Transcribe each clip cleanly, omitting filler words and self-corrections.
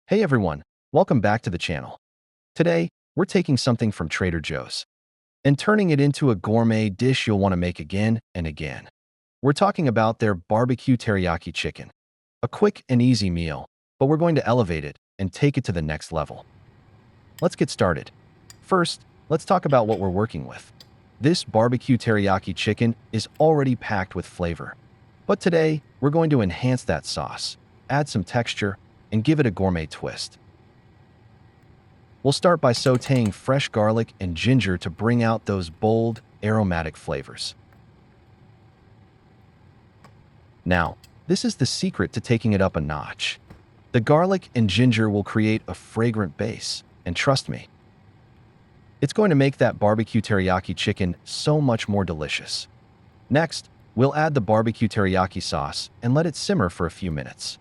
Hey everyone, welcome back to the channel. Today, we're taking something from Trader Joe's and turning it into a gourmet dish you'll want to make again and again. We're talking about their barbecue teriyaki chicken. A quick and easy meal, but we're going to elevate it and take it to the next level. Let's get started. First, let's talk about what we're working with. This barbecue teriyaki chicken is already packed with flavor. But today, we're going to enhance that sauce, add some texture, and give it a gourmet twist. We'll start by sautéing fresh garlic and ginger to bring out those bold, aromatic flavors. Now, this is the secret to taking it up a notch. The garlic and ginger will create a fragrant base, and trust me, it's going to make that barbecue teriyaki chicken so much more delicious. Next, we'll add the barbecue teriyaki sauce and let it simmer for a few minutes.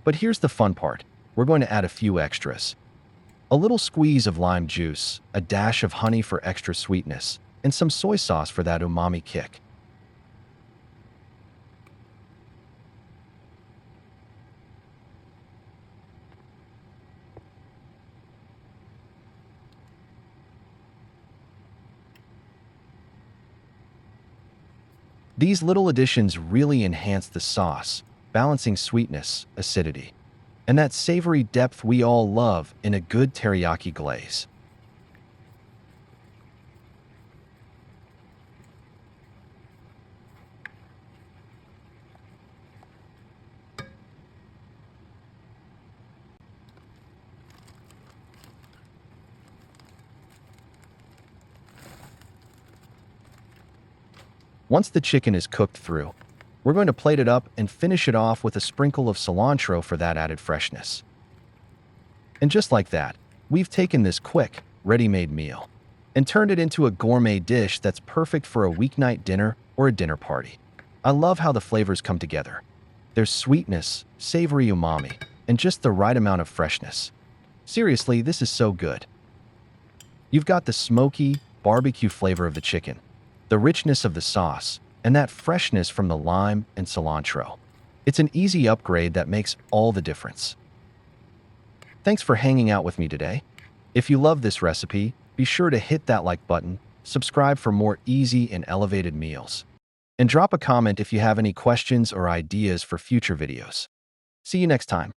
But here's the fun part. We're going to add a few extras. A little squeeze of lime juice, a dash of honey for extra sweetness, and some soy sauce for that umami kick. These little additions really enhance the sauce, balancing sweetness, acidity, and that savory depth we all love in a good teriyaki glaze. Once the chicken is cooked through, we're going to plate it up and finish it off with a sprinkle of cilantro for that added freshness. And just like that, we've taken this quick, ready-made meal and turned it into a gourmet dish that's perfect for a weeknight dinner or a dinner party. I love how the flavors come together. There's sweetness, savory umami, and just the right amount of freshness. Seriously, this is so good. You've got the smoky, barbecue flavor of the chicken, the richness of the sauce, and that freshness from the lime and cilantro. It's an easy upgrade that makes all the difference. Thanks for hanging out with me today. If you love this recipe, be sure to hit that like button, subscribe for more easy and elevated meals, and drop a comment if you have any questions or ideas for future videos. See you next time.